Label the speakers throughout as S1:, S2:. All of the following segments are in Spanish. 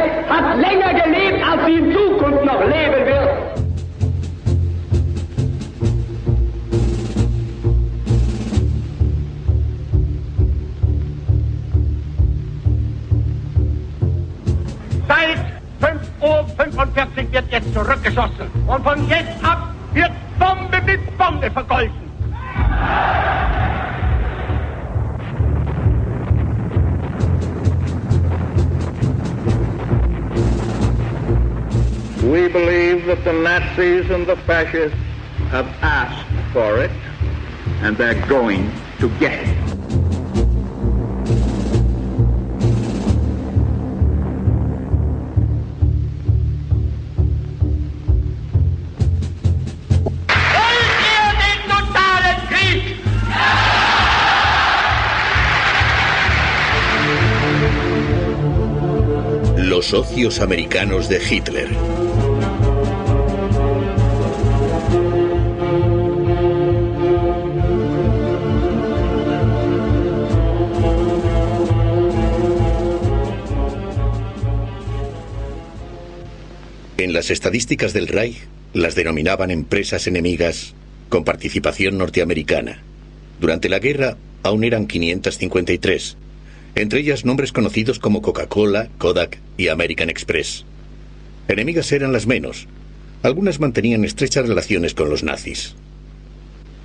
S1: Menschheit hat länger gelebt, als sie in Zukunft noch leben wird.
S2: Seit 5:45 Uhr wird jetzt zurückgeschossen. Und von jetzt ab wird Bombe mit Bombe vergolten.
S3: We believe that the Nazis and the fascists have asked for it, and they're going to get it.
S4: Los socios americanos de Hitler. En las estadísticas del Reich las denominaban empresas enemigas con participación norteamericana. Durante la guerra aún eran 553. Entre ellas nombres conocidos como Coca-Cola, Kodak y American Express. Enemigas eran las menos. Algunas mantenían estrechas relaciones con los nazis.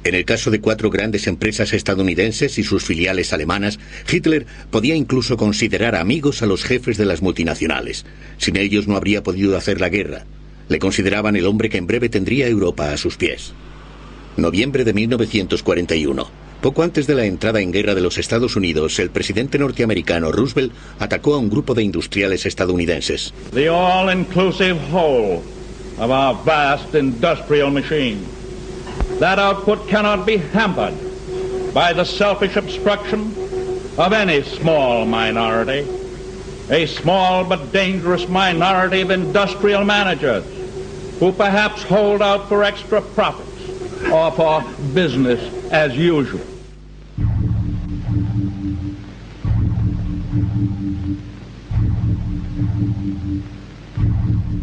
S4: En el caso de 4 grandes empresas estadounidenses y sus filiales alemanas, Hitler podía incluso considerar amigos a los jefes de las multinacionales. Sin ellos no habría podido hacer la guerra. Le consideraban el hombre que en breve tendría Europa a sus pies. Noviembre de 1941. Poco antes de la entrada en guerra de los Estados Unidos, el presidente norteamericano Roosevelt atacó a un grupo de industriales estadounidenses.
S5: The all-inclusive whole of our vast industrial machine. That output cannot be hampered by the selfish obstruction of any small minority, a small but dangerous minority of industrial managers who perhaps hold out for extra profits or for business as usual.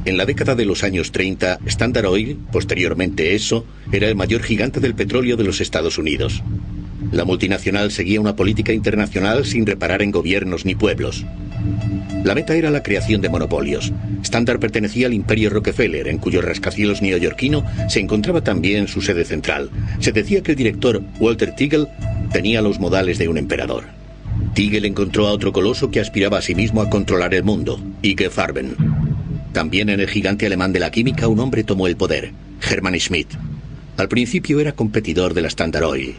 S4: En la década de los años 30, Standard Oil, posteriormente Esso, era el mayor gigante del petróleo de los Estados Unidos. La multinacional seguía una política internacional sin reparar en gobiernos ni pueblos. La meta era la creación de monopolios. Standard pertenecía al imperio Rockefeller, en cuyo rascacielos neoyorquino se encontraba también su sede central. Se decía que el director, Walter Teagle, tenía los modales de un emperador. Teagle encontró a otro coloso que aspiraba a sí mismo a controlar el mundo, IG Farben. También en el gigante alemán de la química un hombre tomó el poder, Hermann Schmidt. Al principio era competidor de la Standard Oil.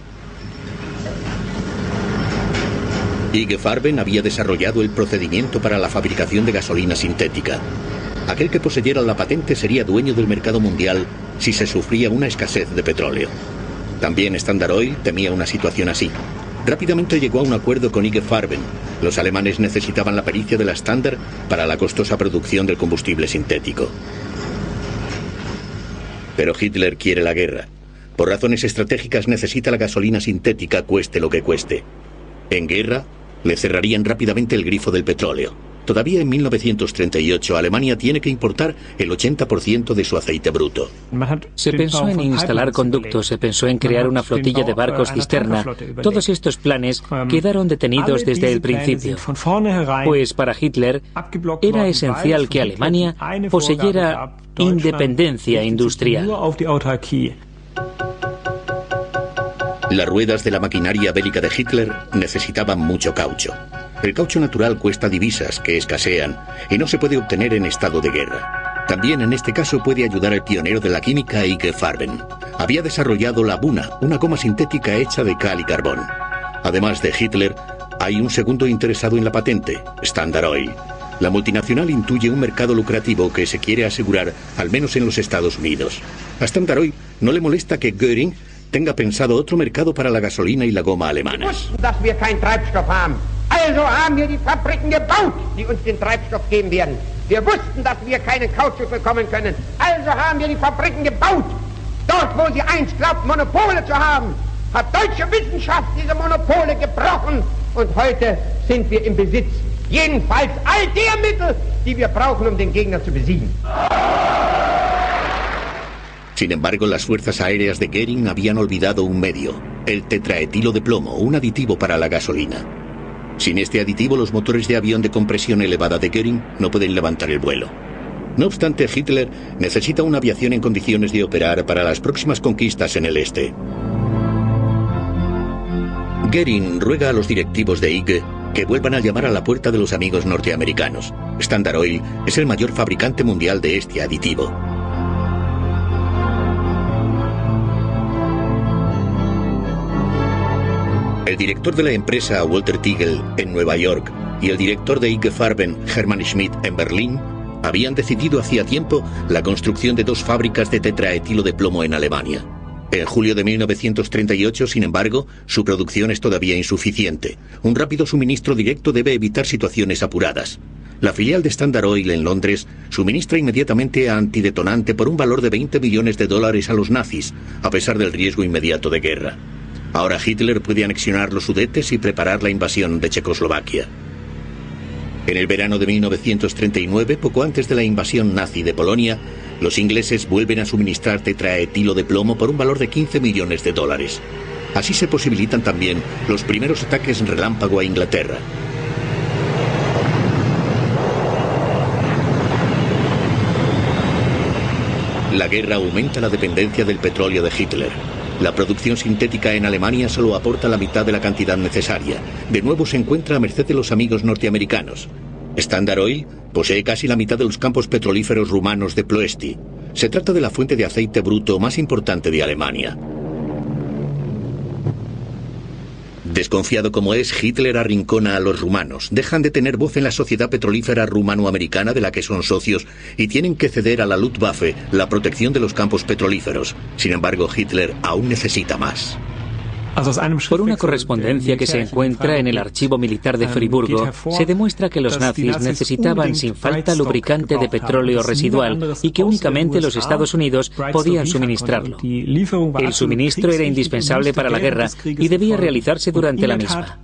S4: IG Farben había desarrollado el procedimiento para la fabricación de gasolina sintética. Aquel que poseyera la patente sería dueño del mercado mundial si se sufría una escasez de petróleo. También Standard Oil temía una situación así. Rápidamente llegó a un acuerdo con IG Farben. Los alemanes necesitaban la pericia de la Standard para la costosa producción del combustible sintético. Pero Hitler quiere la guerra. Por razones estratégicas necesita la gasolina sintética, cueste lo que cueste. En guerra, le cerrarían rápidamente el grifo del petróleo. Todavía en 1938 Alemania tiene que importar el 80% de su aceite bruto.
S6: Se pensó en instalar conductos, se pensó en crear una flotilla de barcos cisterna. Todos estos planes quedaron detenidos desde el principio. Pues para Hitler era esencial que Alemania poseyera independencia industrial.
S4: Las ruedas de la maquinaria bélica de Hitler necesitaban mucho caucho. El caucho natural cuesta divisas que escasean y no se puede obtener en estado de guerra. También en este caso puede ayudar el pionero de la química IG Farben. Había desarrollado la Buna, una goma sintética hecha de cal y carbón. Además de Hitler, hay un segundo interesado en la patente, Standard Oil. La multinacional intuye un mercado lucrativo que se quiere asegurar, al menos en los Estados Unidos. A Standard Oil no le molesta que Göring tenga pensado otro mercado para la gasolina y la goma alemanas.
S2: Also haben wir die Fabriken gebaut, die uns den Treibstoff geben werden. Wir wussten, dass wir keinen Kautschuk bekommen können. Also haben wir die Fabriken gebaut. Dort, wo sie einst glaubt, Monopole zu haben, hat deutsche Wissenschaft diese Monopole gebrochen. Und heute sind wir im Besitz Jedenfalls all der Mittel, die wir brauchen, den Gegner zu besiegen.
S4: Sin embargo, las fuerzas aéreas de Goering habían olvidado un medio, el tetraetilo de plomo, un aditivo para la gasolina. Sin este aditivo, los motores de avión de compresión elevada de Goering no pueden levantar el vuelo. No obstante, Hitler necesita una aviación en condiciones de operar para las próximas conquistas en el este. Goering ruega a los directivos de IG que vuelvan a llamar a la puerta de los amigos norteamericanos. Standard Oil es el mayor fabricante mundial de este aditivo. El director de la empresa, Walter Tigel, en Nueva York, y el director de IG Farben, Hermann Schmidt, en Berlín, habían decidido hacía tiempo la construcción de 2 fábricas de tetraetilo de plomo en Alemania. En julio de 1938, sin embargo, su producción es todavía insuficiente. Un rápido suministro directo debe evitar situaciones apuradas. La filial de Standard Oil en Londres suministra inmediatamente antidetonante por un valor de $20 millones a los nazis, a pesar del riesgo inmediato de guerra. Ahora Hitler puede anexionar los Sudetes y preparar la invasión de Checoslovaquia. En el verano de 1939, poco antes de la invasión nazi de Polonia, los ingleses vuelven a suministrar tetraetilo de plomo por un valor de $15 millones. Así se posibilitan también los primeros ataques relámpago a Inglaterra. La guerra aumenta la dependencia del petróleo de Hitler. La producción sintética en Alemania solo aporta la mitad de la cantidad necesaria. De nuevo se encuentra a merced de los amigos norteamericanos. Standard Oil posee casi la mitad de los campos petrolíferos rumanos de Ploesti. Se trata de la fuente de aceite bruto más importante de Alemania. Desconfiado como es, Hitler arrincona a los rumanos. Dejan de tener voz en la sociedad petrolífera rumano-americana de la que son socios y tienen que ceder a la Luftwaffe la protección de los campos petrolíferos. Sin embargo, Hitler aún necesita más.
S6: Por una correspondencia que se encuentra en el archivo militar de Friburgo, se demuestra que los nazis necesitaban sin falta lubricante de petróleo residual y que únicamente los Estados Unidos podían suministrarlo. El suministro era indispensable para la guerra y debía realizarse durante la misma.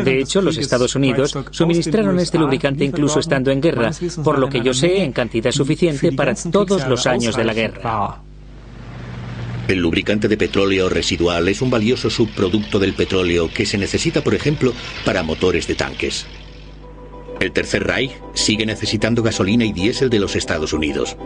S6: De hecho, los Estados Unidos suministraron este lubricante incluso estando en guerra, por lo que yo sé, en cantidad suficiente para todos los años de la guerra.
S4: El lubricante de petróleo residual es un valioso subproducto del petróleo que se necesita, por ejemplo, para motores de tanques. El Tercer Reich sigue necesitando gasolina y diésel de los Estados Unidos.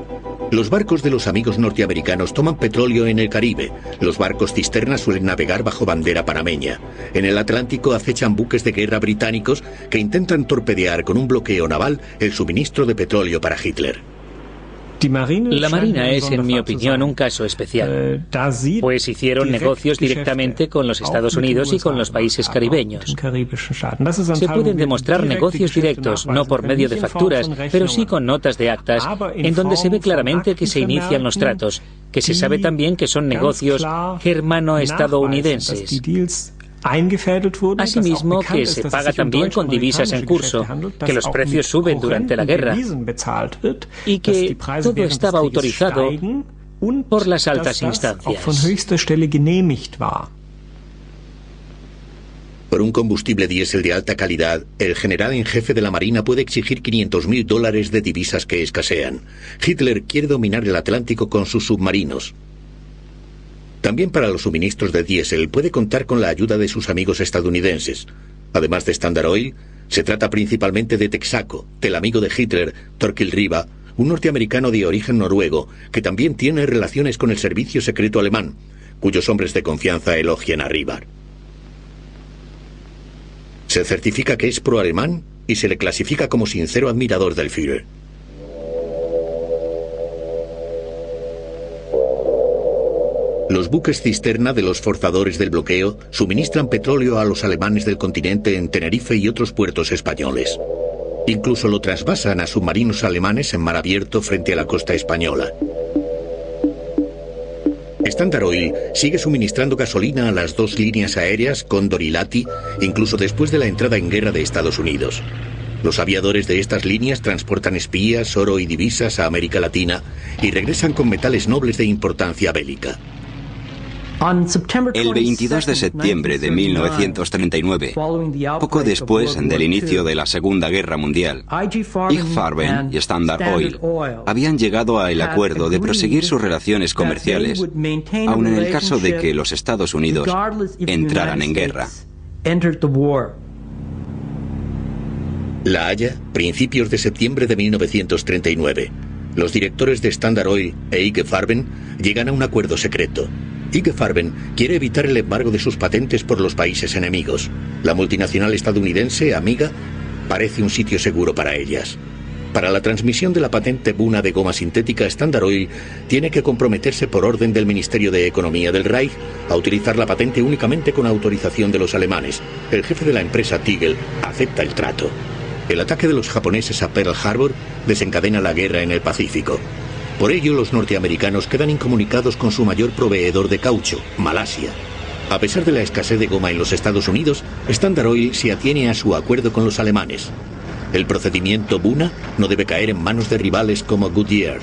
S4: Los barcos de los amigos norteamericanos toman petróleo en el Caribe. Los barcos cisterna suelen navegar bajo bandera panameña. En el Atlántico acechan buques de guerra británicos que intentan torpedear con un bloqueo naval el suministro de petróleo para Hitler.
S6: La Marina es, en mi opinión, un caso especial, pues hicieron negocios directamente con los Estados Unidos y con los países caribeños. Se pueden demostrar negocios directos, no por medio de facturas, pero sí con notas de actas, en donde se ve claramente que se inician los tratos, que se sabe también que son negocios germano-estadounidenses. Asimismo, que se paga también con divisas en curso, que los precios suben durante la guerra y que todo estaba autorizado por las altas instancias.
S4: Por un combustible diésel de alta calidad, el general en jefe de la Marina puede exigir $500.000 de divisas que escasean. Hitler quiere dominar el Atlántico con sus submarinos. También para los suministros de diésel puede contar con la ayuda de sus amigos estadounidenses. Además de Standard Oil, se trata principalmente de Texaco, del amigo de Hitler, Torkil Riva, un norteamericano de origen noruego, que también tiene relaciones con el servicio secreto alemán, cuyos hombres de confianza elogian a Riva. Se certifica que es pro-alemán y se le clasifica como sincero admirador del Führer. Los buques cisterna de los forzadores del bloqueo suministran petróleo a los alemanes del continente en Tenerife y otros puertos españoles. Incluso lo trasvasan a submarinos alemanes en mar abierto frente a la costa española. Standard Oil sigue suministrando gasolina a las 2 líneas aéreas Cóndor y Lati, incluso después de la entrada en guerra de Estados Unidos. Los aviadores de estas líneas transportan espías, oro y divisas a América Latina y regresan con metales nobles de importancia bélica.
S7: El 22 de septiembre de 1939, poco después del inicio de la Segunda Guerra Mundial, IG Farben y Standard Oil habían llegado al acuerdo de proseguir sus relaciones comerciales, aun en el caso de que los Estados Unidos entraran en guerra.
S4: La Haya, principios de septiembre de 1939. Los directores de Standard Oil e IG Farben llegan a un acuerdo secreto. IG Farben quiere evitar el embargo de sus patentes por los países enemigos. La multinacional estadounidense, Amiga, parece un sitio seguro para ellas. Para la transmisión de la patente Buna de goma sintética, Standard Oil tiene que comprometerse por orden del Ministerio de Economía del Reich a utilizar la patente únicamente con autorización de los alemanes. El jefe de la empresa, Tigel, acepta el trato. El ataque de los japoneses a Pearl Harbor desencadena la guerra en el Pacífico. Por ello, los norteamericanos quedan incomunicados con su mayor proveedor de caucho, Malasia. A pesar de la escasez de goma en los Estados Unidos, Standard Oil se atiene a su acuerdo con los alemanes. El procedimiento Buna no debe caer en manos de rivales como Goodyear.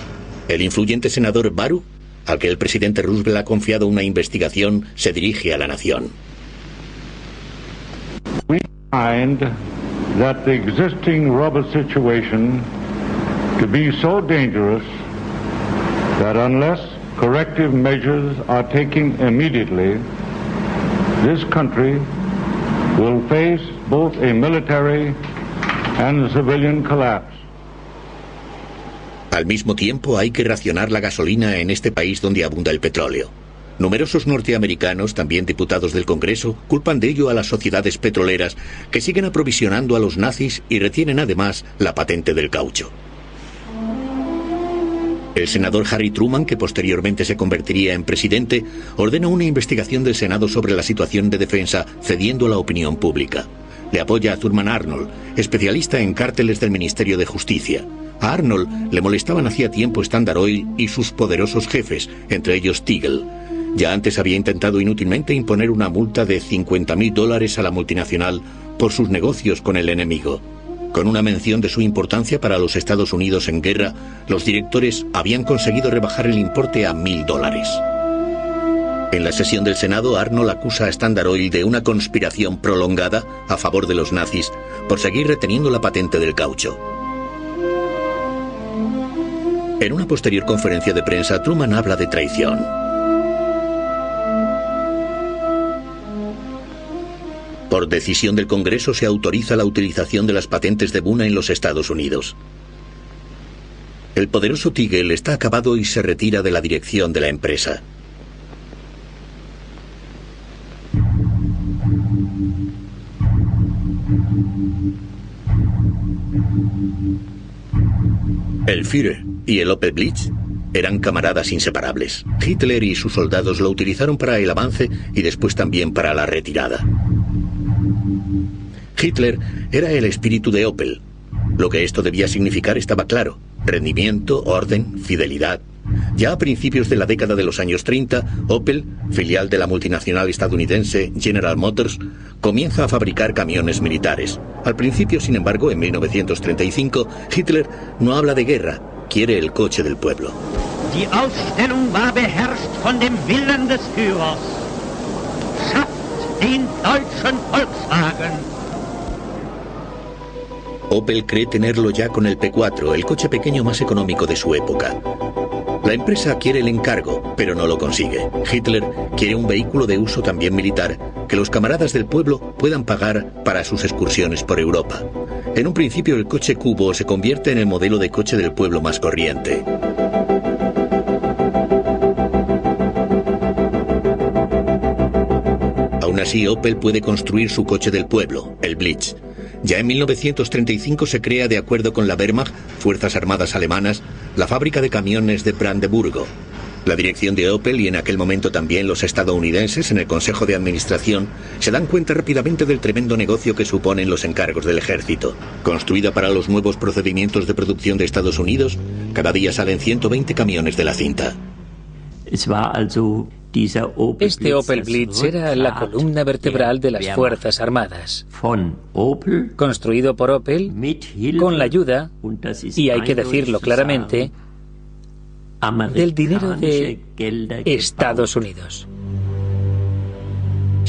S4: El influyente senador Baru, al que el presidente Roosevelt ha confiado una investigación, se dirige a la nación.
S3: We find that the existing rubber situation to be so dangerous that unless corrective measures are taken immediately, this country will face both a military and civilian collapse.
S4: Al mismo tiempo, hay que racionar la gasolina en este país donde abunda el petróleo. Numerosos norteamericanos, también diputados del Congreso, culpan de ello a las sociedades petroleras que siguen aprovisionando a los nazis y retienen además la patente del caucho. El senador Harry Truman, que posteriormente se convertiría en presidente, ordena una investigación del Senado sobre la situación de defensa, cediendo a la opinión pública. Le apoya a Thurman Arnold, especialista en cárteles del Ministerio de Justicia. A Arnold le molestaban hacía tiempo Standard Oil y sus poderosos jefes, entre ellos Tigel. Ya antes había intentado inútilmente imponer una multa de $50.000 a la multinacional por sus negocios con el enemigo. Con una mención de su importancia para los Estados Unidos en guerra, los directores habían conseguido rebajar el importe a $1.000. En la sesión del Senado, Arnold acusa a Standard Oil de una conspiración prolongada a favor de los nazis por seguir reteniendo la patente del caucho. En una posterior conferencia de prensa, Truman habla de traición. Por decisión del Congreso se autoriza la utilización de las patentes de Buna en los Estados Unidos. El poderoso Tigel está acabado y se retira de la dirección de la empresa. El Führer y el Opel Blitz eran camaradas inseparables. Hitler y sus soldados lo utilizaron para el avance y después también para la retirada. Hitler era el espíritu de Opel. Lo que esto debía significar estaba claro: rendimiento, orden, fidelidad. Ya a principios de la década de los años 30, Opel, filial de la multinacional estadounidense General Motors, comienza a fabricar camiones militares. Al principio, sin embargo, en 1935, Hitler no habla de guerra, quiere el coche del pueblo.
S8: Die Aufstellung war beherrscht von dem Willen des Führers. Schafft den deutschen Volkswagen.
S4: Opel cree tenerlo ya con el P4, el coche pequeño más económico de su época. La empresa quiere el encargo, pero no lo consigue. Hitler quiere un vehículo de uso también militar, que los camaradas del pueblo puedan pagar para sus excursiones por Europa. En un principio, el coche cubo se convierte en el modelo de coche del pueblo más corriente. Aún así, Opel puede construir su coche del pueblo, el Blitz. Ya en 1935 se crea, de acuerdo con la Wehrmacht, Fuerzas Armadas Alemanas, la fábrica de camiones de Brandeburgo. La dirección de Opel y en aquel momento también los estadounidenses en el Consejo de Administración se dan cuenta rápidamente del tremendo negocio que suponen los encargos del ejército. Construida para los nuevos procedimientos de producción de Estados Unidos, cada día salen 120 camiones de la cinta.
S6: Este Opel Blitz era la columna vertebral de las Fuerzas Armadas. Construido por Opel, con la ayuda, y hay que decirlo claramente, del dinero de Estados Unidos.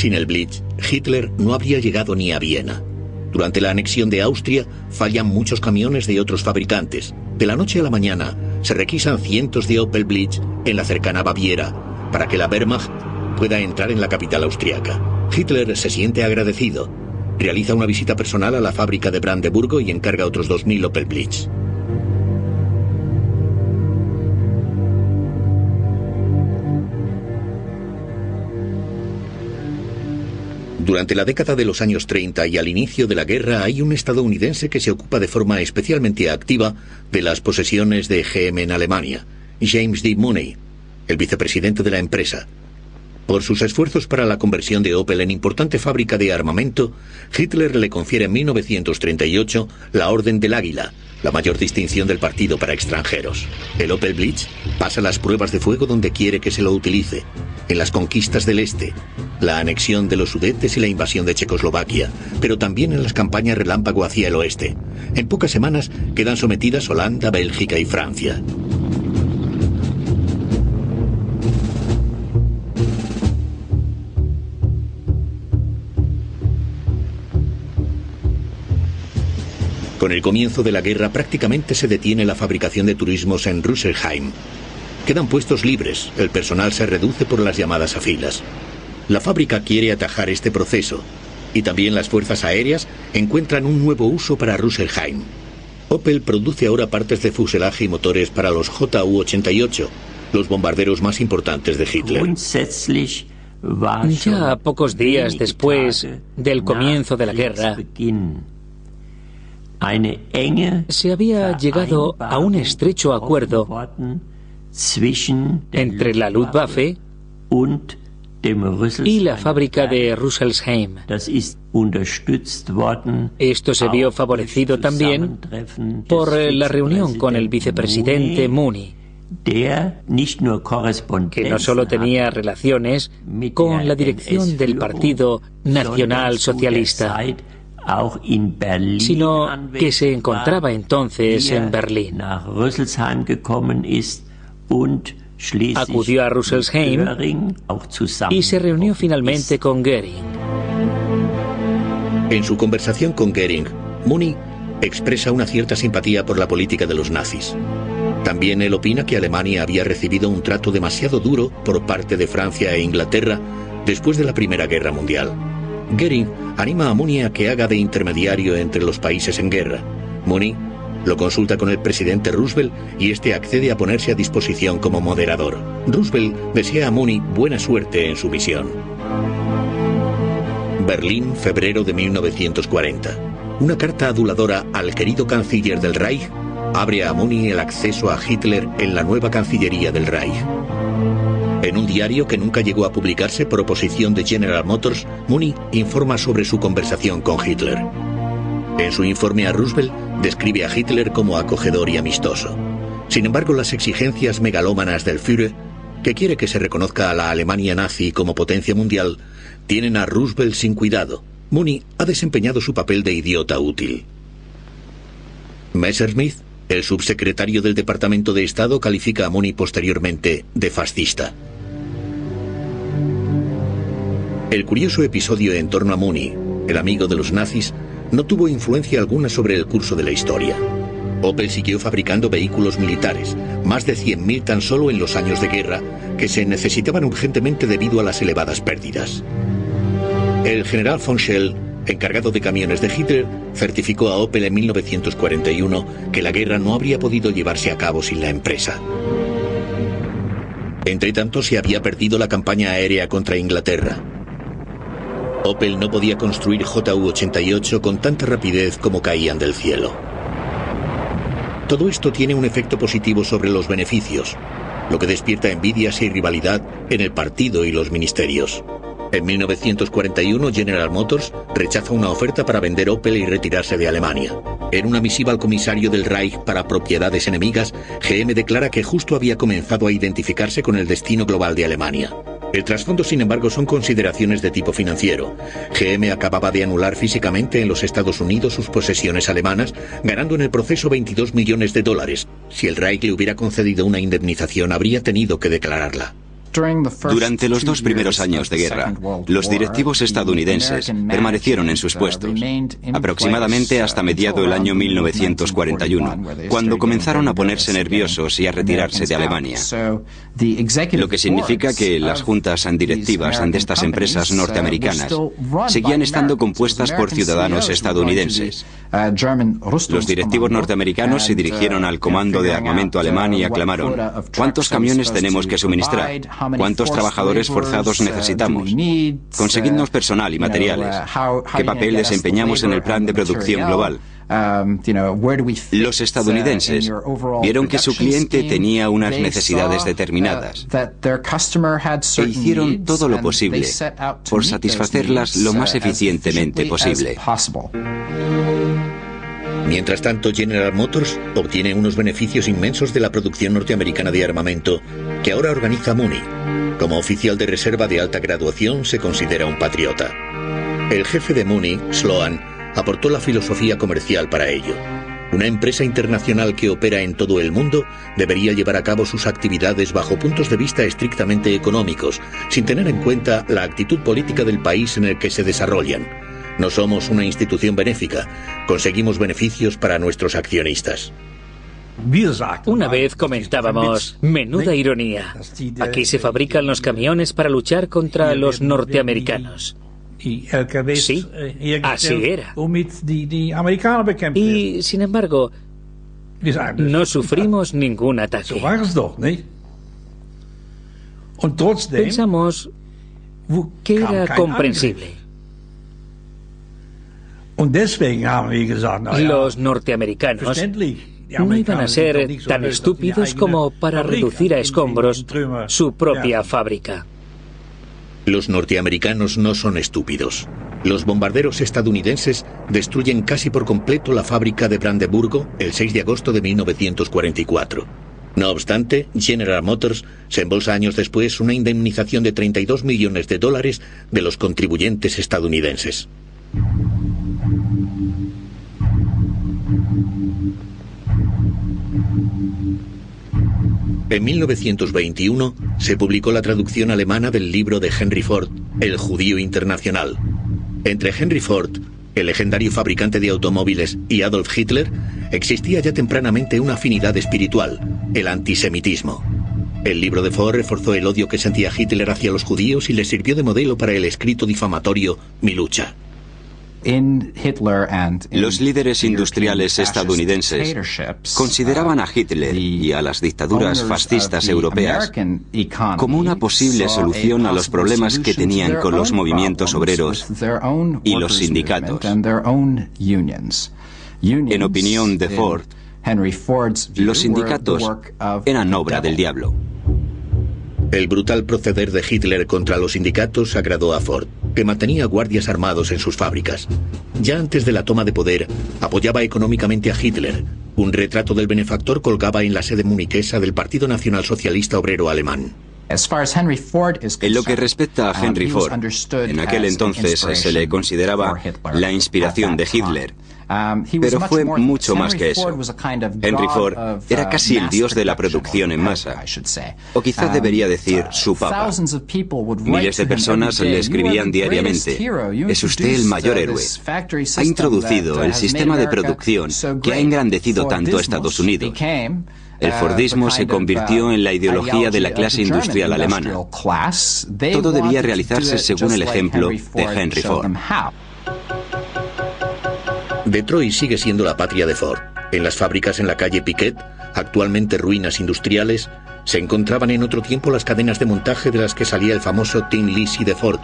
S4: Sin el Blitz, Hitler no habría llegado ni a Viena. Durante la anexión de Austria, fallan muchos camiones de otros fabricantes. De la noche a la mañana, se requisan cientos de Opel Blitz en la cercana Baviera, para que la Wehrmacht pueda entrar en la capital austriaca. Hitler se siente agradecido. Realiza una visita personal a la fábrica de Brandeburgo y encarga otros 2000 Opel Blitz. Durante la década de los años 30 y al inicio de la guerra hay un estadounidense que se ocupa de forma especialmente activa de las posesiones de GM en Alemania, James D. Mooney, el vicepresidente de la empresa. Por sus esfuerzos para la conversión de Opel en importante fábrica de armamento, Hitler le confiere en 1938 la Orden del Águila, la mayor distinción del partido para extranjeros. El Opel Blitz pasa las pruebas de fuego donde quiere que se lo utilice, en las conquistas del Este, la anexión de los Sudetes y la invasión de Checoslovaquia, pero también en las campañas relámpago hacia el oeste. En pocas semanas quedan sometidas Holanda, Bélgica y Francia. Con el comienzo de la guerra prácticamente se detiene la fabricación de turismos en Rüsselsheim. Quedan puestos libres, el personal se reduce por las llamadas a filas. La fábrica quiere atajar este proceso, y también las fuerzas aéreas encuentran un nuevo uso para Rüsselsheim. Opel produce ahora partes de fuselaje y motores para los Ju-88, los bombarderos más importantes de Hitler.
S6: Ya pocos días después del comienzo de la guerra, se había llegado a un estrecho acuerdo entre la Luftwaffe y la fábrica de Rüsselsheim. Esto se vio favorecido también por la reunión con el vicepresidente Mooney, que no solo tenía relaciones con la dirección del Partido Nacional Socialista, sino que se encontraba entonces en Berlín. Acudió a Rüsselsheim y se reunió finalmente con Göring.
S4: En su conversación con Göring, Mooney expresa una cierta simpatía por la política de los nazis. También él opina que Alemania había recibido un trato demasiado duro por parte de Francia e Inglaterra después de la Primera Guerra Mundial. Göring anima a Mooney a que haga de intermediario entre los países en guerra. Mooney lo consulta con el presidente Roosevelt y este accede a ponerse a disposición como moderador. Roosevelt desea a Mooney buena suerte en su misión. Berlín, febrero de 1940. Una carta aduladora al querido canciller del Reich abre a Mooney el acceso a Hitler en la nueva Cancillería del Reich. En un diario que nunca llegó a publicarse por oposición de General Motors, Mooney informa sobre su conversación con Hitler. En su informe a Roosevelt, describe a Hitler como acogedor y amistoso. Sin embargo, las exigencias megalómanas del Führer, que quiere que se reconozca a la Alemania nazi como potencia mundial, tienen a Roosevelt sin cuidado. Mooney ha desempeñado su papel de idiota útil. Messerschmitt, el subsecretario del Departamento de Estado, califica a Mooney posteriormente de fascista. El curioso episodio en torno a Mooney, el amigo de los nazis, no tuvo influencia alguna sobre el curso de la historia. Opel siguió fabricando vehículos militares, más de 100.000 tan solo en los años de guerra, que se necesitaban urgentemente debido a las elevadas pérdidas. El general von Schell, encargado de camiones de Hitler, certificó a Opel en 1941 que la guerra no habría podido llevarse a cabo sin la empresa. Entretanto, se había perdido la campaña aérea contra Inglaterra. Opel no podía construir Ju-88 con tanta rapidez como caían del cielo. Todo esto tiene un efecto positivo sobre los beneficios, lo que despierta envidias y rivalidad en el partido y los ministerios. En 1941, General Motors rechaza una oferta para vender Opel y retirarse de Alemania. En una misiva al comisario del Reich para propiedades enemigas, GM declara que justo había comenzado a identificarse con el destino global de Alemania. El trasfondo, sin embargo, son consideraciones de tipo financiero. GM acababa de anular físicamente en los Estados Unidos sus posesiones alemanas, ganando en el proceso $22 millones. Si el Reich le hubiera concedido una indemnización, habría tenido que declararla.
S7: Durante los 2 primeros años de guerra, los directivos estadounidenses permanecieron en sus puestos, aproximadamente hasta mediado el año 1941, cuando comenzaron a ponerse nerviosos y a retirarse de Alemania. Lo que significa que las juntas directivas de estas empresas norteamericanas seguían estando compuestas por ciudadanos estadounidenses. Los directivos norteamericanos se dirigieron al comando de armamento alemán y aclamaron: ¿cuántos camiones tenemos que suministrar? ¿Cuántos trabajadores forzados necesitamos? Conseguidnos personal y materiales. ¿Qué papel desempeñamos en el plan de producción global? Los estadounidenses vieron que su cliente tenía unas necesidades determinadas e hicieron todo lo posible por satisfacerlas lo más eficientemente posible.
S4: Mientras tanto, General Motors obtiene unos beneficios inmensos de la producción norteamericana de armamento que ahora organiza Mooney. Como oficial de reserva de alta graduación, se considera un patriota. El jefe de Mooney, Sloan, aportó la filosofía comercial para ello. Una empresa internacional que opera en todo el mundo debería llevar a cabo sus actividades bajo puntos de vista estrictamente económicos, sin tener en cuenta la actitud política del país en el que se desarrollan. No somos una institución benéfica, conseguimos beneficios para nuestros accionistas.
S6: Una vez comentábamos, menuda ironía, aquí se fabrican los camiones para luchar contra los norteamericanos. Sí, así era. Y, sin embargo, no sufrimos ningún ataque. Pensamos que era comprensible. Los norteamericanos no iban a ser tan estúpidos como para reducir a escombros su propia fábrica.
S4: Los norteamericanos no son estúpidos. Los bombarderos estadounidenses destruyen casi por completo la fábrica de Brandeburgo el 6 de agosto de 1944. No obstante, General Motors se embolsa años después una indemnización de $32 millones de los contribuyentes estadounidenses. En 1921 se publicó la traducción alemana del libro de Henry Ford, El judío internacional. Entre Henry Ford, el legendario fabricante de automóviles, y Adolf Hitler, existía ya tempranamente una afinidad espiritual, el antisemitismo. El libro de Ford reforzó el odio que sentía Hitler hacia los judíos y le sirvió de modelo para el escrito difamatorio Mi lucha.
S7: Los líderes industriales estadounidenses consideraban a Hitler y a las dictaduras fascistas europeas como una posible solución a los problemas que tenían con los movimientos obreros y los sindicatos. En opinión de Ford, los sindicatos eran obra del diablo.
S4: El brutal proceder de Hitler contra los sindicatos agradó a Ford, que mantenía guardias armados en sus fábricas. Ya antes de la toma de poder, apoyaba económicamente a Hitler. Un retrato del benefactor colgaba en la sede muniquesa del Partido Nacional Socialista Obrero Alemán.
S7: En lo que respecta a Henry Ford, en aquel entonces se le consideraba la inspiración de Hitler. Pero fue mucho más que eso. Henry Ford era casi el dios de la producción en masa. O quizá debería decir su papa. Miles de personas le escribían diariamente: es usted el mayor héroe. Ha introducido el sistema de producción que ha engrandecido tanto a Estados Unidos. El Fordismo se convirtió en la ideología de la clase industrial alemana. Todo debía realizarse según el ejemplo de Henry Ford.
S4: Detroit sigue siendo la patria de Ford. En las fábricas en la calle Piquet, actualmente ruinas industriales, se encontraban en otro tiempo las cadenas de montaje de las que salía el famoso Tin Lizzie de Ford,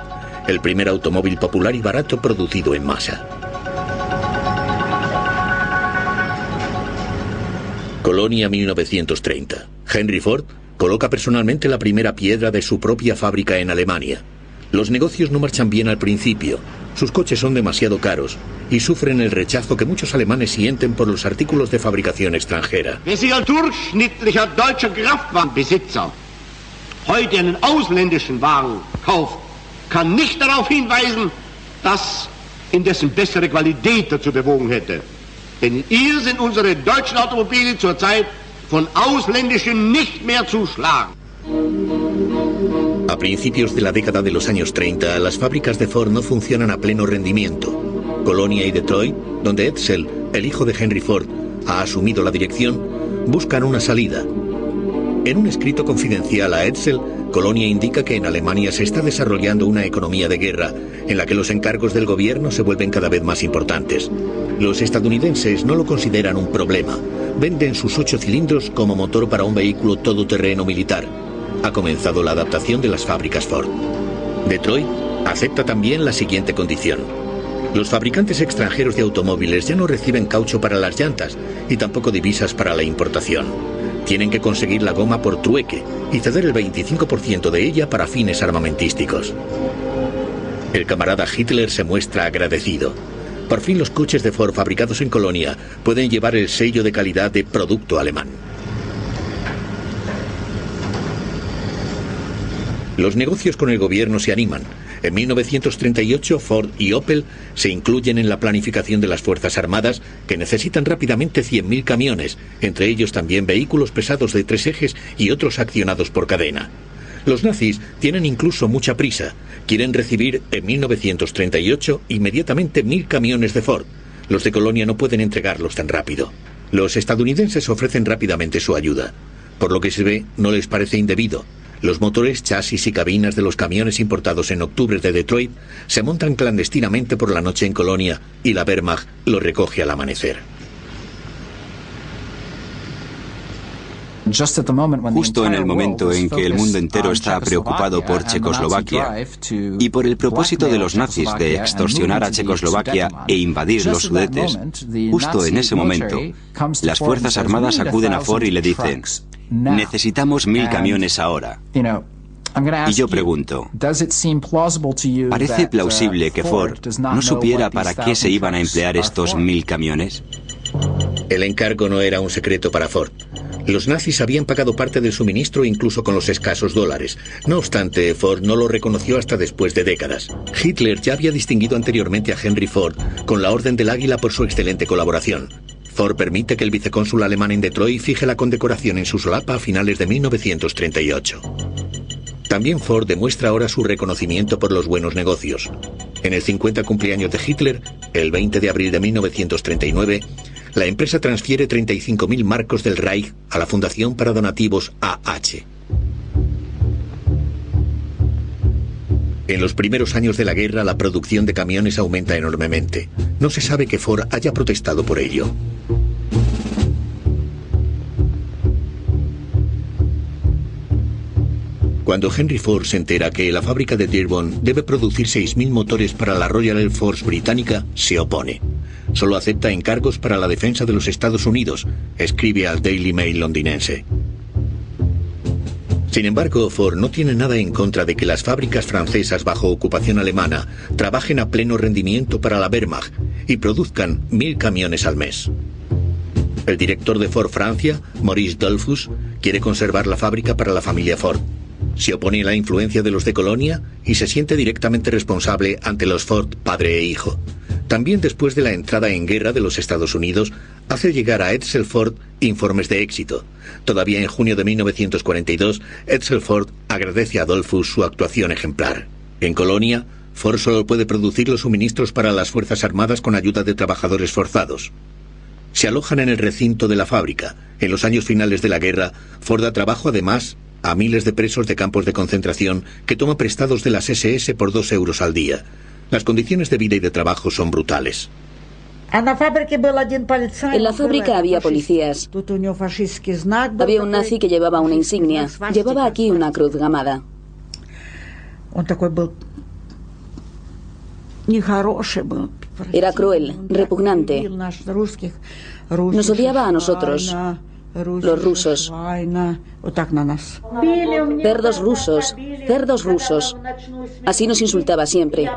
S4: el primer automóvil popular y barato producido en masa. Colonia 1930. Henry Ford coloca personalmente la primera piedra de su propia fábrica en Alemania. Los negocios no marchan bien al principio, sus coches son demasiado caros y sufren el rechazo que muchos alemanes sienten por los artículos de fabricación extranjera.
S1: Wer sich als durchschnittlicher deutscher Kraftwagenbesitzer heute einen ausländischen Wagen kauft, kann nicht darauf hinweisen, dass ihn dessen bessere Qualität dazu bewogen hätte. Denn hier sind unsere deutschen Automobile zurzeit von ausländischen nicht mehr zu schlagen.
S4: A principios de la década de los años 30, las fábricas de Ford no funcionan a pleno rendimiento. Colonia y Detroit, donde Edsel, el hijo de Henry Ford, ha asumido la dirección, buscan una salida. En un escrito confidencial a Edsel, Colonia indica que en Alemania se está desarrollando una economía de guerra, en la que los encargos del gobierno se vuelven cada vez más importantes. Los estadounidenses no lo consideran un problema. Venden sus 8 cilindros como motor para un vehículo todoterreno militar. Ha comenzado la adaptación de las fábricas Ford. Detroit acepta también la siguiente condición. Los fabricantes extranjeros de automóviles ya no reciben caucho para las llantas y tampoco divisas para la importación. Tienen que conseguir la goma por trueque y ceder el 25% de ella para fines armamentísticos. El camarada Hitler se muestra agradecido. Por fin los coches de Ford fabricados en Colonia pueden llevar el sello de calidad de producto alemán. Los negocios con el gobierno se animan. En 1938, Ford y Opel se incluyen en la planificación de las Fuerzas Armadas, que necesitan rápidamente 100.000 camiones, entre ellos también vehículos pesados de 3 ejes y otros accionados por cadena. Los nazis tienen incluso mucha prisa. Quieren recibir en 1938 inmediatamente 1.000 camiones de Ford. Los de Colonia no pueden entregarlos tan rápido. Los estadounidenses ofrecen rápidamente su ayuda. Por lo que se ve, no les parece indebido. Los motores, chasis y cabinas de los camiones importados en octubre de Detroit se montan clandestinamente por la noche en Colonia y la Wehrmacht los recoge al amanecer.
S7: Justo en el momento en que el mundo entero está preocupado por Checoslovaquia y por el propósito de los nazis de extorsionar a Checoslovaquia e invadir los Sudetes, justo en ese momento, las Fuerzas Armadas acuden a Ford y le dicen: necesitamos 1.000 camiones ahora. Y yo pregunto, ¿parece plausible que Ford no supiera para qué se iban a emplear estos 1.000 camiones?
S4: El encargo no era un secreto para Ford. Los nazis habían pagado parte del suministro incluso con los escasos dólares. No obstante, Ford no lo reconoció hasta después de décadas. Hitler ya había distinguido anteriormente a Henry Ford con la Orden del Águila por su excelente colaboración. Ford permite que el vicecónsul alemán en Detroit fije la condecoración en su solapa a finales de 1938. También Ford demuestra ahora su reconocimiento por los buenos negocios. En el 50 cumpleaños de Hitler, el 20 de abril de 1939, la empresa transfiere 35.000 marcos del Reich a la Fundación para Donativos AH. En los primeros años de la guerra, la producción de camiones aumenta enormemente. No se sabe que Ford haya protestado por ello. Cuando Henry Ford se entera que la fábrica de Dearborn debe producir 6.000 motores para la Royal Air Force británica, se opone. Solo acepta encargos para la defensa de los Estados Unidos, escribe al Daily Mail londinense. Sin embargo, Ford no tiene nada en contra de que las fábricas francesas bajo ocupación alemana trabajen a pleno rendimiento para la Wehrmacht y produzcan 1.000 camiones al mes. El director de Ford Francia, Maurice Dollfus, quiere conservar la fábrica para la familia Ford. Se opone a la influencia de los de Colonia y se siente directamente responsable ante los Ford padre e hijo. También después de la entrada en guerra de los Estados Unidos, hace llegar a Edsel Ford informes de éxito. Todavía en junio de 1942, Edsel Ford agradece a Dollfus su actuación ejemplar. En Colonia, Ford solo puede producir los suministros para las Fuerzas Armadas con ayuda de trabajadores forzados. Se alojan en el recinto de la fábrica. En los años finales de la guerra, Ford da trabajo además a miles de presos de campos de concentración que toma prestados de las SS por 2 euros al día. Las condiciones de vida y de trabajo son brutales.
S9: En la fábrica había policías. Había un nazi que llevaba una insignia. Llevaba aquí una cruz gamada. Era cruel, repugnante. Nos odiaba a nosotros, los rusos. Cerdos rusos, cerdos rusos. Así nos insultaba siempre.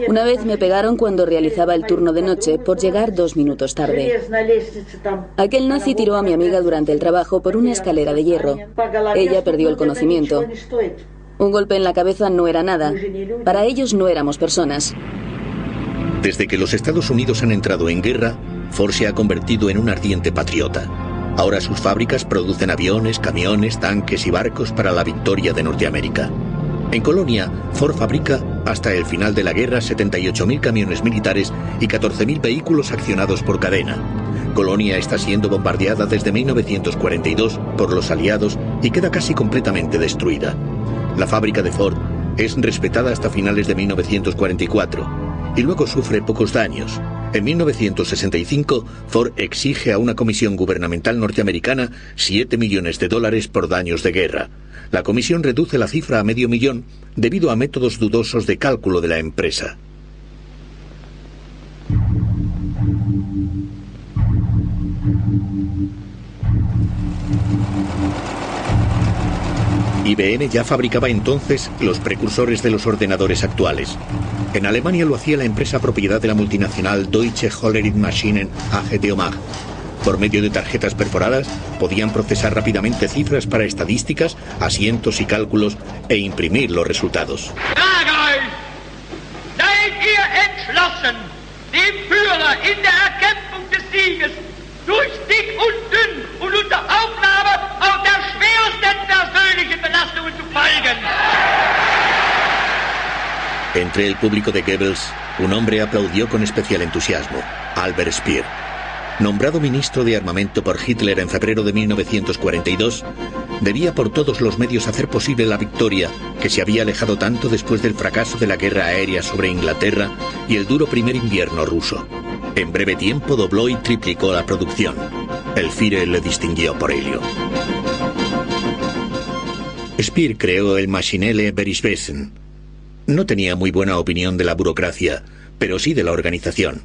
S9: Una vez me pegaron cuando realizaba el turno de noche por llegar 2 minutos tarde. Aquel nazi tiró a mi amiga durante el trabajo por una escalera de hierro. Ella perdió el conocimiento. Un golpe en la cabeza no era nada. Para ellos no éramos personas.
S4: Desde que los Estados Unidos han entrado en guerra, Ford se ha convertido en un ardiente patriota. Ahora sus fábricas producen aviones, camiones, tanques y barcos para la victoria de Norteamérica. En Colonia, Ford fabrica hasta el final de la guerra 78.000 camiones militares y 14.000 vehículos accionados por cadena. Colonia está siendo bombardeada desde 1942 por los aliados y queda casi completamente destruida. La fábrica de Ford es respetada hasta finales de 1944 y luego sufre pocos daños. En 1965, Ford exige a una comisión gubernamental norteamericana $7 millones por daños de guerra. La comisión reduce la cifra a $500,000 debido a métodos dudosos de cálculo de la empresa. IBM ya fabricaba entonces los precursores de los ordenadores actuales. En Alemania lo hacía la empresa propiedad de la multinacional Deutsche Hollerith Maschinen AG de Omagh. Por medio de tarjetas perforadas, podían procesar rápidamente cifras para estadísticas, asientos y cálculos e imprimir los resultados.
S10: Seid ihr entschlossen, dem Führer in der Erkämpfung des Sieges durch dick und dünn und unter Aufnahme auch der schwersten persönlichen Belastungen zu folgen?
S4: Entre el público de Goebbels, un hombre aplaudió con especial entusiasmo, Albert Speer. Nombrado ministro de armamento por Hitler en febrero de 1942, debía por todos los medios hacer posible la victoria que se había alejado tanto después del fracaso de la guerra aérea sobre Inglaterra y el duro primer invierno ruso. En breve tiempo dobló y triplicó la producción. El Führer le distinguió por ello. Speer creó el Maschinelle Berichtswesen. No tenía muy buena opinión de la burocracia, pero sí de la organización.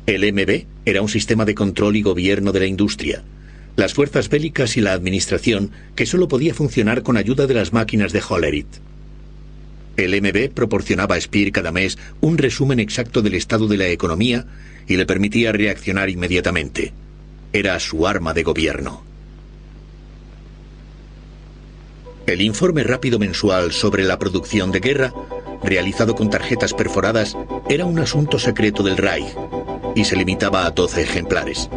S4: El MB era un sistema de control y gobierno de la industria, las fuerzas bélicas y la administración que solo podía funcionar con ayuda de las máquinas de Hollerith. El MB proporcionaba a Speer cada mes un resumen exacto del estado de la economía y le permitía reaccionar inmediatamente. Era su arma de gobierno. El informe rápido mensual sobre la producción de guerra, realizado con tarjetas perforadas, era un asunto secreto del Reich y se limitaba a 12 ejemplares.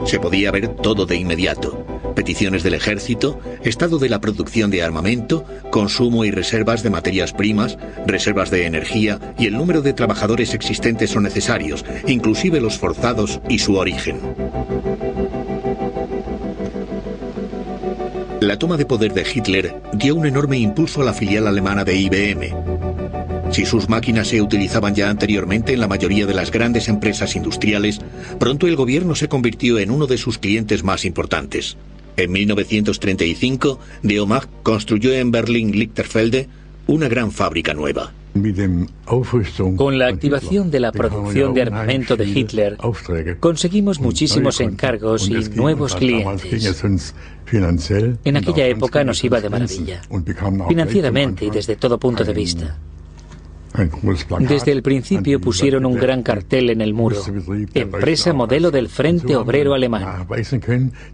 S4: Se podía ver todo de inmediato: peticiones del ejército, estado de la producción de armamento, consumo y reservas de materias primas, reservas de energía y el número de trabajadores existentes o necesarios, inclusive los forzados y su origen. La toma de poder de Hitler dio un enorme impulso a la filial alemana de IBM. Si sus máquinas se utilizaban ya anteriormente en la mayoría de las grandes empresas industriales, pronto el gobierno se convirtió en uno de sus clientes más importantes. En 1935, de Omagh construyó en Berlín-Lichterfelde una gran fábrica nueva.
S6: Con la activación de la producción de armamento de Hitler, conseguimos muchísimos encargos y nuevos clientes. En aquella época nos iba de maravilla, financieramente y desde todo punto de vista. Desde el principio pusieron un gran cartel en el muro: empresa modelo del Frente Obrero Alemán.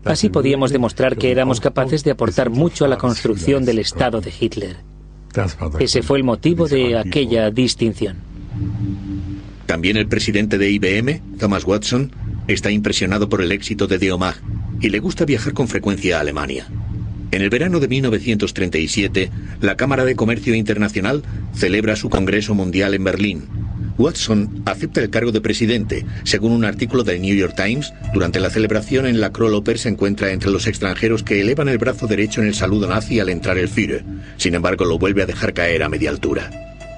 S6: Así podíamos demostrar que éramos capaces de aportar mucho a la construcción del Estado de Hitler. Ese fue el motivo de aquella distinción.
S4: También el presidente de IBM, Thomas Watson, está impresionado por el éxito de Omagh y le gusta viajar con frecuencia a Alemania. En el verano de 1937, la Cámara de Comercio Internacional celebra su Congreso Mundial en Berlín. Watson acepta el cargo de presidente. Según un artículo del New York Times, durante la celebración en la Kroll-Oper se encuentra entre los extranjeros que elevan el brazo derecho en el saludo nazi al entrar el Führer. Sin embargo, lo vuelve a dejar caer a media altura.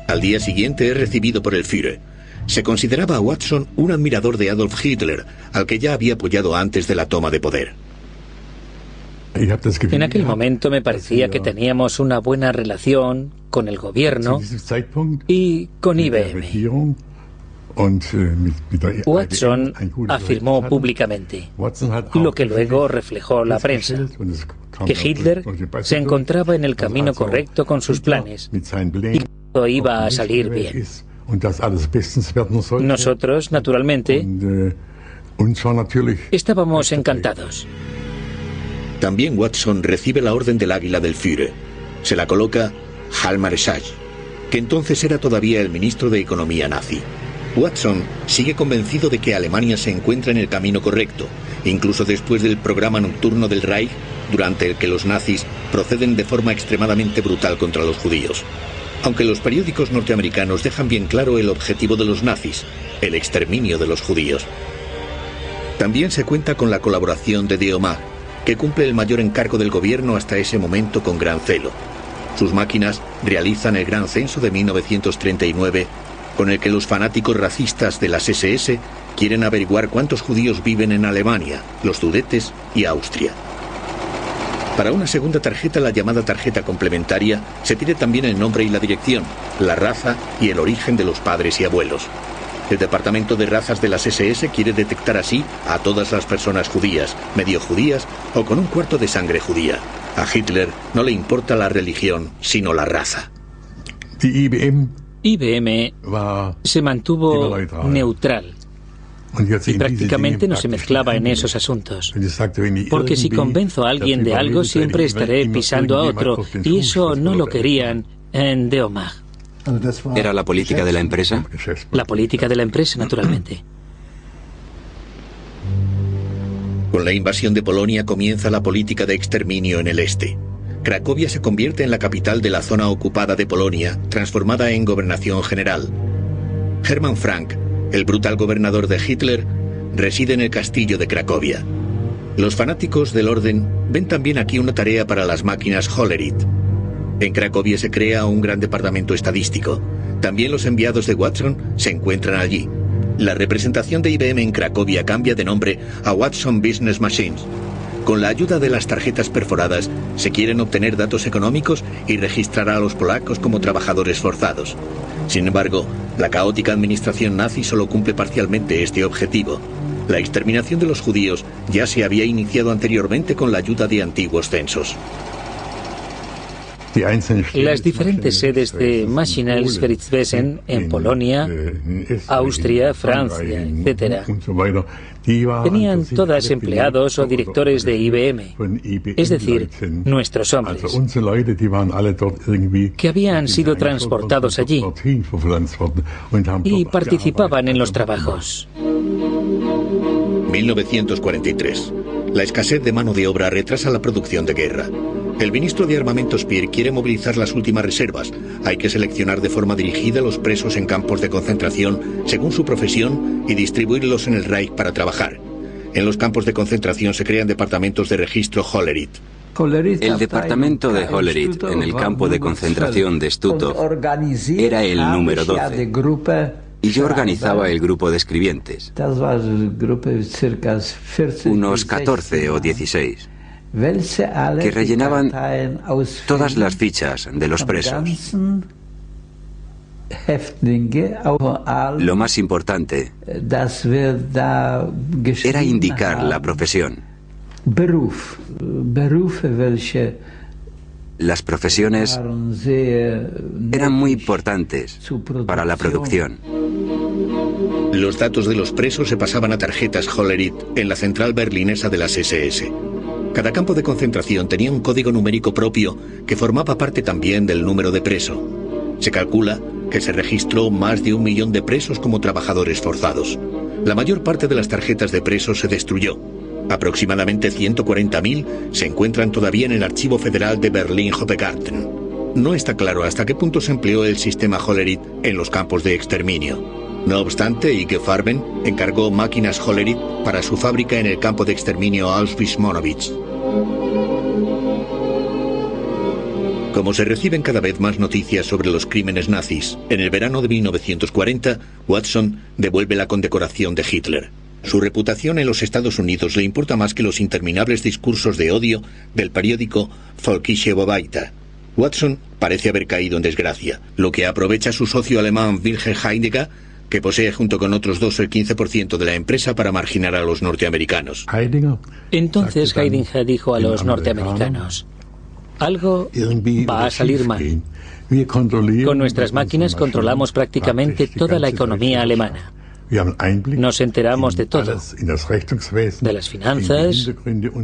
S4: Al día siguiente es recibido por el Führer. Se consideraba a Watson un admirador de Adolf Hitler, al que ya había apoyado antes de la toma de poder.
S6: En aquel momento me parecía que teníamos una buena relación con el gobierno y con IBM. Watson afirmó públicamente, lo que luego reflejó la prensa, que Hitler se encontraba en el camino correcto con sus planes y que todo iba a salir bien. Nosotros, naturalmente, estábamos encantados.
S4: También Watson recibe la Orden del Águila del Führer. Se la coloca Hallmarschall, que entonces era todavía el ministro de Economía nazi. Watson sigue convencido de que Alemania se encuentra en el camino correcto, incluso después del programa nocturno del Reich, durante el que los nazis proceden de forma extremadamente brutal contra los judíos. Aunque los periódicos norteamericanos dejan bien claro el objetivo de los nazis, el exterminio de los judíos. También se cuenta con la colaboración de Deomag, que cumple el mayor encargo del gobierno hasta ese momento con gran celo. Sus máquinas realizan el Gran Censo de 1939, con el que los fanáticos racistas de las SS quieren averiguar cuántos judíos viven en Alemania, los Sudetes y Austria. Para una segunda tarjeta, la llamada tarjeta complementaria, se pide también el nombre y la dirección, la raza y el origen de los padres y abuelos. El departamento de razas de las SS quiere detectar así a todas las personas judías, medio judías o con un cuarto de sangre judía. A Hitler no le importa la religión, sino la raza.
S6: IBM se mantuvo neutral y prácticamente no se mezclaba en esos asuntos. Porque si convenzo a alguien de algo, siempre estaré pisando a otro, y eso no lo querían en Deomag.
S7: ¿Era la política de la empresa?
S6: La política de la empresa, naturalmente.
S4: Con la invasión de Polonia comienza la política de exterminio en el este. Cracovia se convierte en la capital de la zona ocupada de Polonia, transformada en gobernación general. Hermann Frank, el brutal gobernador de Hitler, reside en el castillo de Cracovia. Los fanáticos del orden ven también aquí una tarea para las máquinas Hollerith. En Cracovia se crea un gran departamento estadístico. También los enviados de Watson se encuentran allí. La representación de IBM en Cracovia cambia de nombre a Watson Business Machines. Con la ayuda de las tarjetas perforadas, se quieren obtener datos económicos y registrar a los polacos como trabajadores forzados. Sin embargo, la caótica administración nazi solo cumple parcialmente este objetivo. La exterminación de los judíos ya se había iniciado anteriormente con la ayuda de antiguos censos.
S6: Las diferentes sedes de Maschinengerichtswesen en Polonia, Austria, Francia, etc., tenían todas empleados o directores de IBM, es decir, nuestros hombres, que habían sido transportados allí y participaban en los trabajos.
S4: 1943. La escasez de mano de obra retrasa la producción de guerra. El ministro de Armamento Speer quiere movilizar las últimas reservas. Hay que seleccionar de forma dirigida los presos en campos de concentración según su profesión y distribuirlos en el Reich para trabajar. En los campos de concentración se crean departamentos de registro Hollerith.
S7: El departamento de Hollerith en el campo de concentración de Stutthof era el número 12 y yo organizaba el grupo de escribientes, unos 14 o 16. Que rellenaban todas las fichas de los presos. Lo más importante era indicar la profesión. Las profesiones eran muy importantes para la producción.
S4: Los datos de los presos se pasaban a tarjetas Hollerith en la central berlinesa de las SS. Cada campo de concentración tenía un código numérico propio que formaba parte también del número de preso. Se calcula que se registró más de 1 millón de presos como trabajadores forzados. La mayor parte de las tarjetas de presos se destruyó. Aproximadamente 140.000 se encuentran todavía en el Archivo Federal de Berlín-Hofgarten. No está claro hasta qué punto se empleó el sistema Hollerith en los campos de exterminio. No obstante, IG Farben encargó máquinas Hollerith para su fábrica en el campo de exterminio Auschwitz-Monowitz. Como se reciben cada vez más noticias sobre los crímenes nazis, en el verano de 1940, Watson devuelve la condecoración de Hitler. Su reputación en los Estados Unidos le importa más que los interminables discursos de odio del periódico Volkische Beobachter. Watson parece haber caído en desgracia, lo que aprovecha su socio alemán Wilhelm Heidegger, que posee junto con otros dos el 15% de la empresa para marginar a los norteamericanos.
S6: Entonces Heidegger dijo a los norteamericanos: algo va a salir mal. Con nuestras máquinas controlamos prácticamente toda la economía alemana. Nos enteramos de todo, de las finanzas,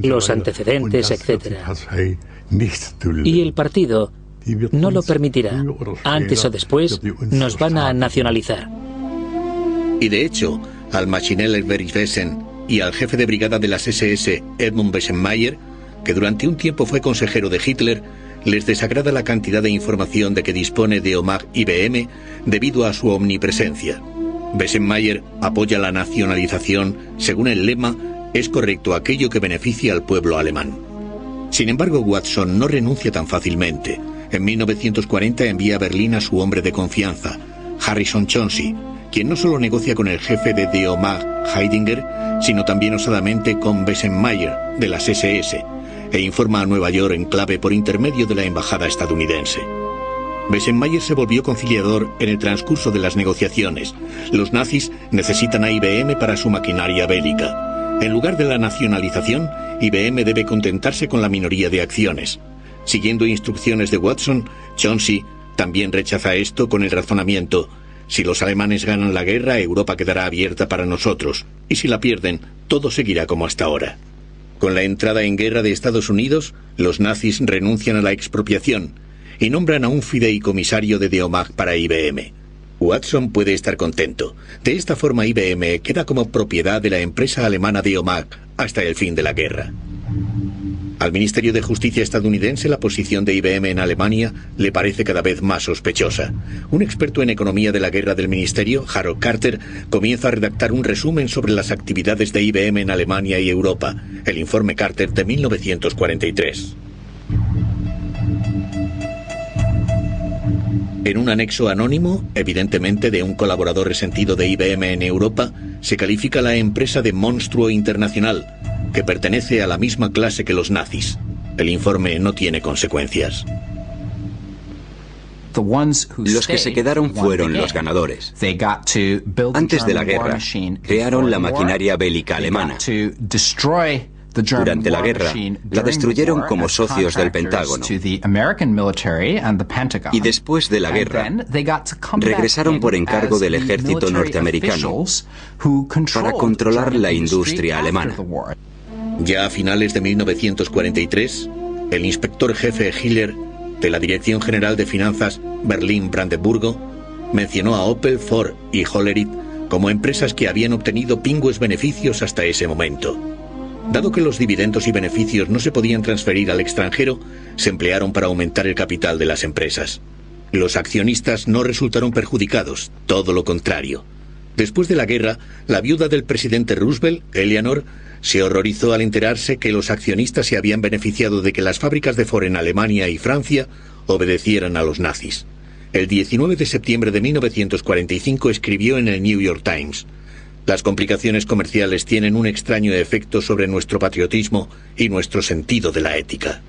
S6: los antecedentes, etc. Y el partido no lo permitirá. Antes o después nos van a nacionalizar.
S4: Y de hecho, al Maschinell Bergwesen y al jefe de brigada de las SS, Edmund Bessenmayer, que durante un tiempo fue consejero de Hitler, les desagrada la cantidad de información de que dispone de HOMAG IBM debido a su omnipresencia. Bessenmayer apoya la nacionalización según el lema «Es correcto aquello que beneficia al pueblo alemán». Sin embargo, Watson no renuncia tan fácilmente. En 1940 envía a Berlín a su hombre de confianza, Harrison Chauncey, quien no solo negocia con el jefe de Die HOMAG, Heidinger, sino también osadamente con Bessenmayer, de las SS, e informa a Nueva York en clave por intermedio de la embajada estadounidense. Bessenmayer se volvió conciliador en el transcurso de las negociaciones. Los nazis necesitan a IBM para su maquinaria bélica. En lugar de la nacionalización, IBM debe contentarse con la minoría de acciones. Siguiendo instrucciones de Watson, Chauncey también rechaza esto con el razonamiento: si los alemanes ganan la guerra, Europa quedará abierta para nosotros, y si la pierden, todo seguirá como hasta ahora. Con la entrada en guerra de Estados Unidos, los nazis renuncian a la expropiación y nombran a un fideicomisario de Die HOMAG para IBM. Watson puede estar contento. De esta forma, IBM queda como propiedad de la empresa alemana Die HOMAG hasta el fin de la guerra. Al Ministerio de Justicia estadounidense, la posición de IBM en Alemania le parece cada vez más sospechosa. Un experto en economía de la guerra del ministerio, Harold Carter, comienza a redactar un resumen sobre las actividades de IBM en Alemania y Europa, el informe Carter de 1943. En un anexo anónimo, evidentemente de un colaborador resentido de IBM en Europa, se califica la empresa de monstruo internacional, que pertenece a la misma clase que los nazis. El informe no tiene consecuencias.
S7: Los que se quedaron fueron los ganadores. Antes de la guerra, crearon la maquinaria bélica alemana. Durante la guerra, la destruyeron como socios del Pentágono. Y después de la guerra, regresaron por encargo del ejército norteamericano para controlar la industria alemana.
S4: Ya a finales de 1943, el inspector jefe Hiller, de la Dirección General de Finanzas Berlín-Brandeburgo, mencionó a Opel, Ford y Hollerith como empresas que habían obtenido pingües beneficios hasta ese momento. Dado que los dividendos y beneficios no se podían transferir al extranjero, se emplearon para aumentar el capital de las empresas. Los accionistas no resultaron perjudicados, todo lo contrario. Después de la guerra, la viuda del presidente Roosevelt, Eleanor, se horrorizó al enterarse que los accionistas se habían beneficiado de que las fábricas de Ford en Alemania y Francia obedecieran a los nazis. El 19 de septiembre de 1945 escribió en el New York Times: «Las complicaciones comerciales tienen un extraño efecto sobre nuestro patriotismo y nuestro sentido de la ética».